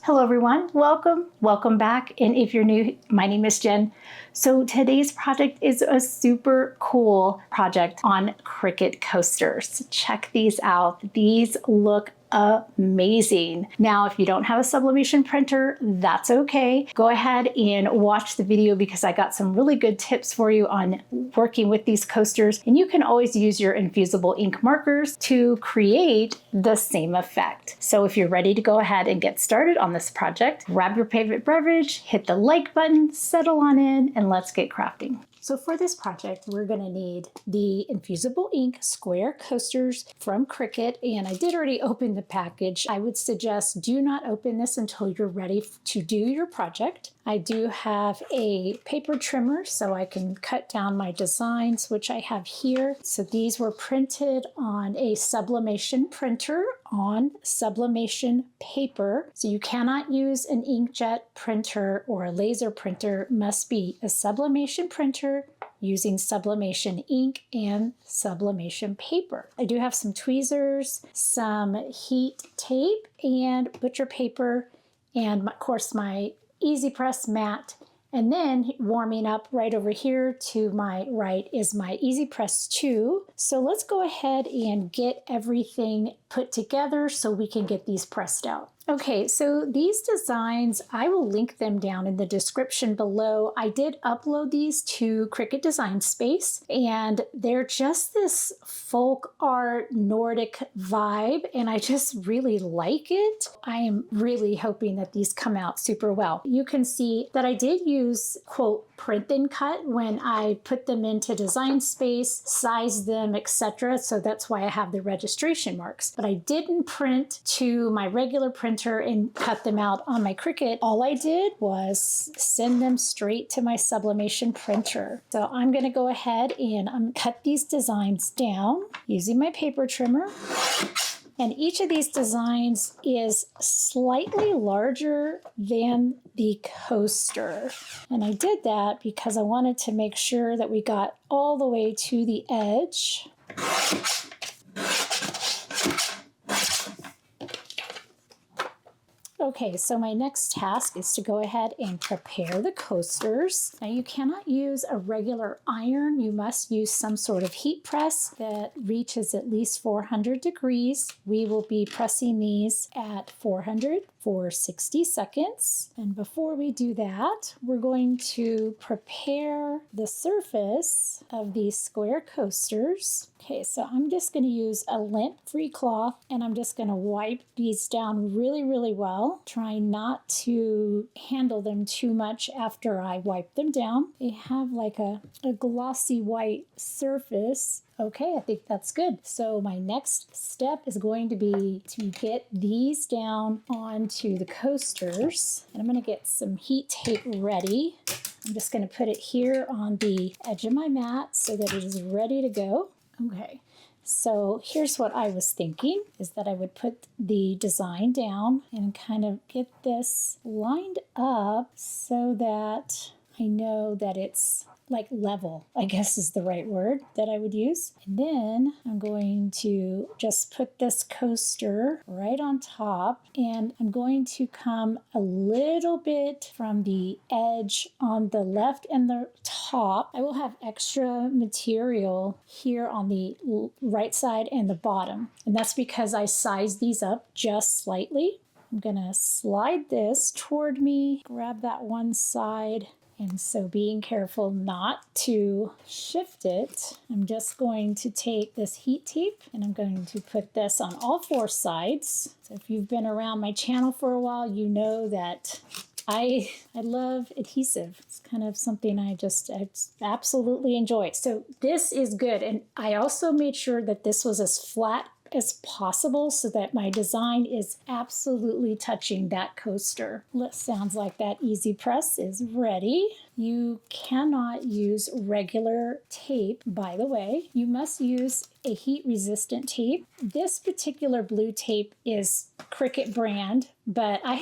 Hello everyone, welcome back. And if you're new, my name is Jen. So today's project is a super cool project on Cricut coasters. Check these out. These look amazing. Now, if you don't have a sublimation printer, that's okay. Go ahead and watch the video because I got some really good tips for you on working with these coasters. And you can always use your infusible ink markers to create the same effect. So if you're ready to go ahead and get started on this project, grab your favorite beverage, hit the like button, settle on in, and let's get crafting. So for this project, we're gonna need the Infusible Ink Square Coasters from Cricut, and I did already open the package. I would suggest do not open this until you're ready to do your project. I do have a paper trimmer so I can cut down my designs, which I have here. So these were printed on a sublimation printer on sublimation paper. So you cannot use an inkjet printer or a laser printer. It must be a sublimation printer using sublimation ink and sublimation paper. I do have some tweezers, some heat tape, and butcher paper, and of course my Easy Press mat. And then warming up right over here to my right is my Easy Press 2. So let's go ahead and get everything put together so we can get these pressed out. Okay, so these designs, I will link them down in the description below. I did upload these to Cricut Design Space, and they're just this folk art Nordic vibe, and I just really like it. I am really hoping that these come out super well. You can see that I did use, quote, print then cut when I put them into Design Space, size them, etc. So that's why I have the registration marks. But I didn't print to my regular printer and cut them out on my Cricut. All I did was send them straight to my sublimation printer. So I'm going to go ahead and cut these designs down using my paper trimmer. And each of these designs is slightly larger than the coaster. And I did that because I wanted to make sure that we got all the way to the edge. Okay, so my next task is to go ahead and prepare the coasters. Now you cannot use a regular iron. You must use some sort of heat press that reaches at least 400 degrees. We will be pressing these at 400 for 60 seconds. And before we do that, we're going to prepare the surface of these square coasters. Okay, so I'm just going to use a lint-free cloth and I'm just going to wipe these down really well. Try not to handle them too much after I wipe them down. They have like a glossy white surface. Okay, I think that's good. So my next step is going to be to get these down onto the coasters. And I'm going to get some heat tape ready. I'm just going to put it here on the edge of my mat so that it is ready to go. Okay, so here's what I was thinking is that I would put the design down and kind of get this lined up so that I know that it's like level, I guess is the right word that I would use. And then I'm going to just put this coaster right on top, and I'm going to come a little bit from the edge on the left and the top. I will have extra material here on the right side and the bottom, and that's because I sized these up just slightly. I'm gonna slide this toward me, grab that one side. And so being careful not to shift it, I'm just going to take this heat tape and I'm going to put this on all four sides. So if you've been around my channel for a while, you know that I love adhesive. It's kind of something I absolutely enjoy. So this is good. And I also made sure that this was as flat as possible so that my design is absolutely touching that coaster. Sounds like that Easy Press is ready. You cannot use regular tape, by the way. You must use a heat-resistant tape. This particular blue tape is Cricut brand, but I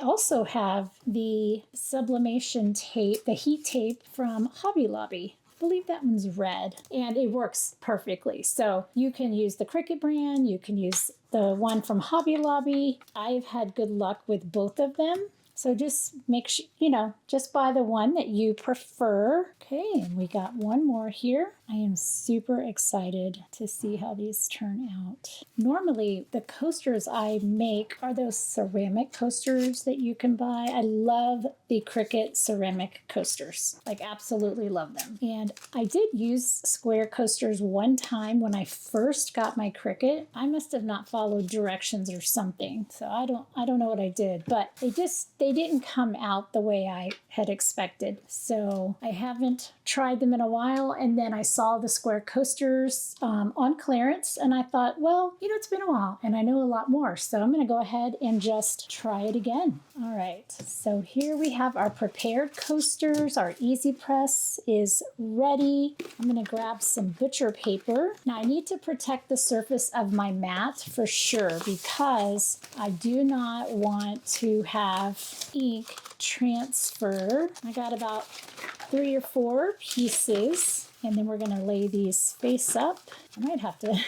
also have the sublimation tape, the heat tape from Hobby Lobby. believe that one's red, and it works perfectly. So you can use the Cricut brand, you can use the one from Hobby Lobby. I've had good luck with both of them. So just make sure, just buy the one that you prefer. Okay, and we got one more here. I am super excited to see how these turn out. Normally, the coasters I make are those ceramic coasters that you can buy. I love the Cricut ceramic coasters. Like, absolutely love them. And I did use square coasters one time when I first got my Cricut. I must have not followed directions or something. So I don't know what I did, but they didn't come out the way I had expected. So I haven't tried them in a while, and then I saw the square coasters on clearance, and I thought, well, it's been a while and I know a lot more, so I'm going to go ahead and just try it again. All right, so here we have our prepared coasters. Our easy press is ready. I'm going to grab some butcher paper. Now I need to protect the surface of my mat for sure, because I do not want to have ink transfer. I got about 3 or 4 pieces, and then we're going to lay these face up. I might have to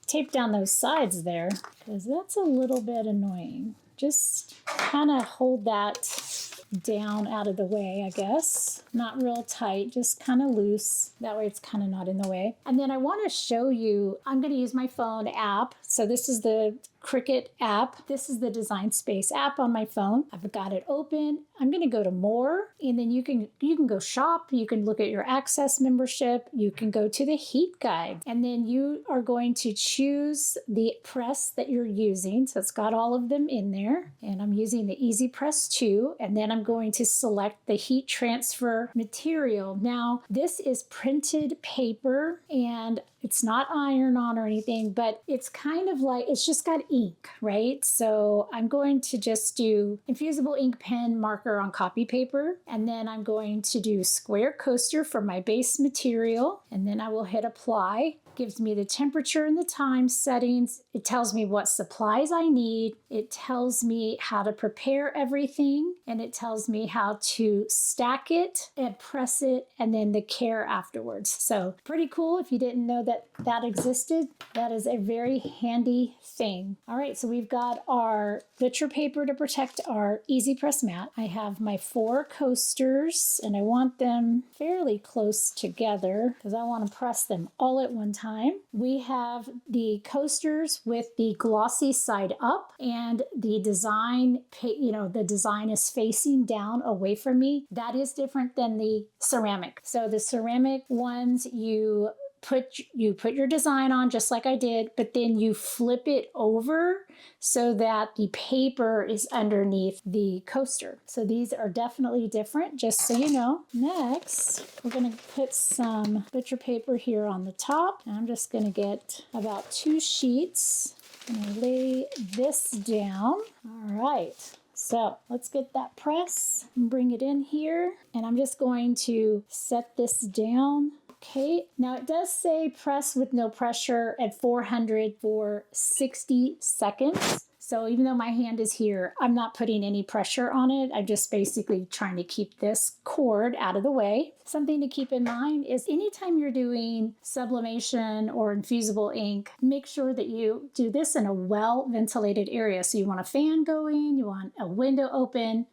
tape down those sides there because that's a little bit annoying. Just kind of hold that down out of the way, I guess. Not real tight, just kind of loose. That way it's kind of not in the way. And then I want to show you, I'm going to use my phone app. So this is the Cricut app. This is the Design Space app on my phone. I've got it open. I'm going to go to more, and then you can go shop. You can look at your Access membership. You can go to the heat guide, and then you are going to choose the press that you're using. So it's got all of them in there, and I'm using the Easy Press 2, and then I'm going to select the heat transfer material. Now, this is printed paper, and it's not iron on or anything, but it's kind of like, it's just got ink, right? So I'm going to just do infusible ink pen marker on copy paper, and then I'm going to do square coaster for my base material, and then I will hit apply. Gives me the temperature and the time settings. It tells me what supplies I need. It tells me how to prepare everything, and it tells me how to stack it and press it, and then the care afterwards. So pretty cool. If you didn't know that existed, that is a very handy thing. All right, so we've got our butcher paper to protect our Easy Press mat. I have my 4 coasters, and I want them fairly close together because I want to press them all at one time. We have the coasters with the glossy side up, and the design, the design is facing down away from me. That is different than the ceramic. So the ceramic ones, you put your design on just like I did, but then you flip it over so that the paper is underneath the coaster. So these are definitely different, just so you know. Next, we're going to put some butcher paper here on the top. And I'm just going to get about 2 sheets. I'm going to lay this down. All right. So let's get that press and bring it in here. And I'm just going to set this down. Okay, now it does say press with no pressure at 400 for 60 seconds. So even though my hand is here, I'm not putting any pressure on it. I'm just basically trying to keep this cord out of the way. Something to keep in mind is anytime you're doing sublimation or infusible ink, make sure that you do this in a well-ventilated area. So you want a fan going, you want a window open.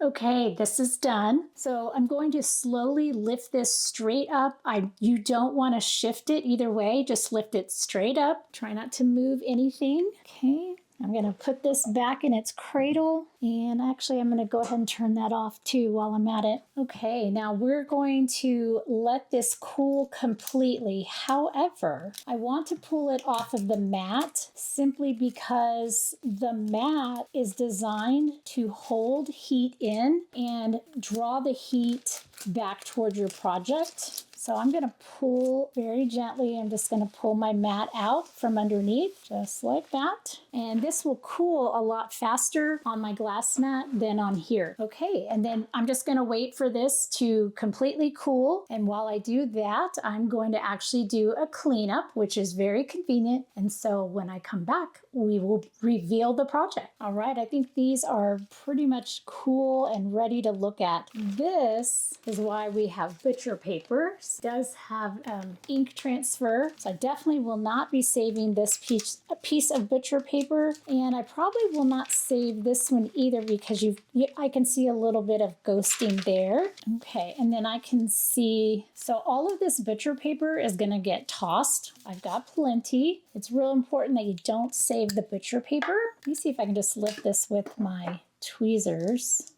Okay, this is done. So I'm going to slowly lift this straight up. You don't want to shift it either way, just lift it straight up. Try not to move anything. Okay, I'm going to put this back in its cradle, and actually I'm going to go ahead and turn that off too while I'm at it. Okay, now we're going to let this cool completely. However, I want to pull it off of the mat simply because the mat is designed to hold heat in and draw the heat back toward your project. So I'm going to pull very gently. I'm just going to pull my mat out from underneath, just like that. And this will cool a lot faster on my glass mat than on here. Okay, and then I'm just going to wait for this to completely cool. And while I do that, I'm going to actually do a cleanup, which is very convenient. And so when I come back, we will reveal the project. All right, I think these are pretty much cool and ready to look at. This is why we have butcher paper. It does have ink transfer, so I definitely will not be saving this piece of butcher paper, and I probably will not save this one either because I can see a little bit of ghosting there. Okay, and then I can see, so all of this butcher paper is going to get tossed. I've got plenty. It's real important that you don't save the butcher paper. Let me see if I can just lift this with my tweezers.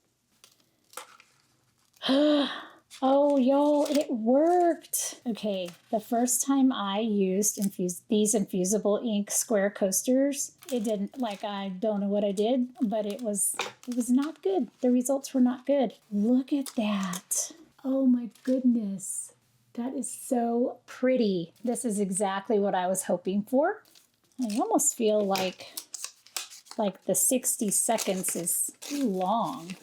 Oh, y'all, it worked. Okay, the first time I used these infusible ink square coasters, it didn't, like, I don't know what I did, but it was not good. The results were not good. Look at that. Oh my goodness. That is so pretty. This is exactly what I was hoping for. I almost feel like the 60 seconds is too long.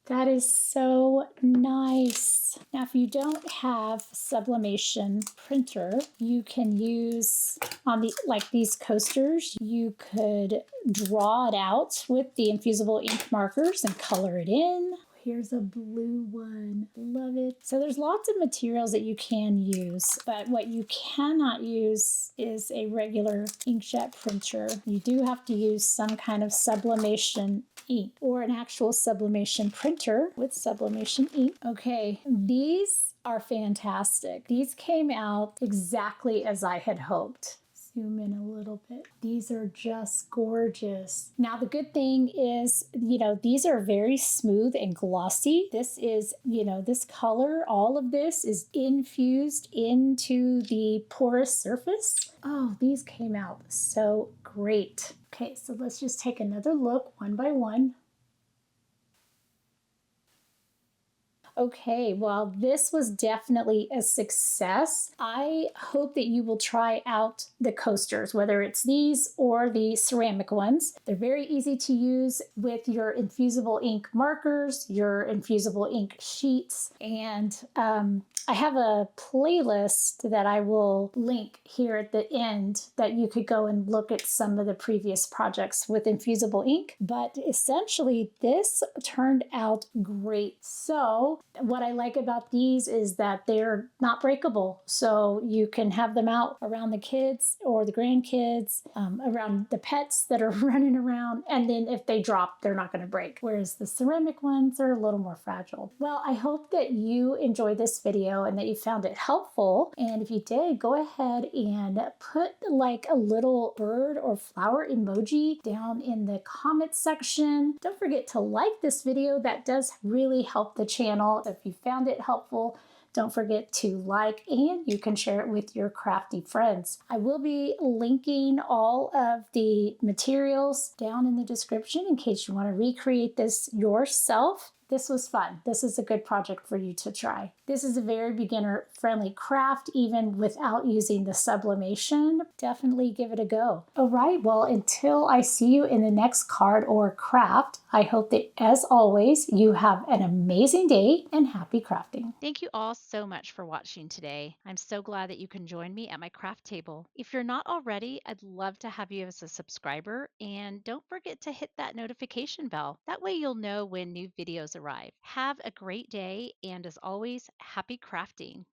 That is so nice. Now, if you don't have sublimation printer, you can use on these coasters, you could draw it out with the infusible ink markers and color it in. Here's a blue one. Love it. So there's lots of materials that you can use, but what you cannot use is a regular inkjet printer. You do have to use some kind of sublimation ink or an actual sublimation printer with sublimation ink. Okay, these are fantastic. These came out exactly as I had hoped. Zoom in a little bit. These are just gorgeous. Now, the good thing is, these are very smooth and glossy. This is, this color, all of this is infused into the porous surface. Oh, these came out so great. Okay, so let's just take another look one by one. Okay, well, this was definitely a success. I hope that you will try out the coasters, whether it's these or the ceramic ones. They're very easy to use with your infusible ink markers, your infusible ink sheets, and I have a playlist that I will link here at the end that you could go and look at some of the previous projects with infusible ink. But essentially, this turned out great. So what I like about these is that they're not breakable. So you can have them out around the kids or the grandkids, around the pets that are running around. And then if they drop, they're not going to break. Whereas the ceramic ones are a little more fragile. Well, I hope that you enjoyed this video and that you found it helpful. And if you did, go ahead and put like a little bird or flower emoji down in the comment section. Don't forget to like this video. That does really help the channel. So if you found it helpful, don't forget to like, and you can share it with your crafty friends. I will be linking all of the materials down in the description in case you want to recreate this yourself. This was fun. This is a good project for you to try. This is a very beginner-friendly craft, even without using the sublimation. Definitely give it a go. All right, well, until I see you in the next card or craft, I hope that, as always, you have an amazing day and happy crafting. Thank you all so much for watching today. I'm so glad that you can join me at my craft table. If you're not already, I'd love to have you as a subscriber, and don't forget to hit that notification bell. That way you'll know when new videos arrive. Have a great day, and as always, happy crafting.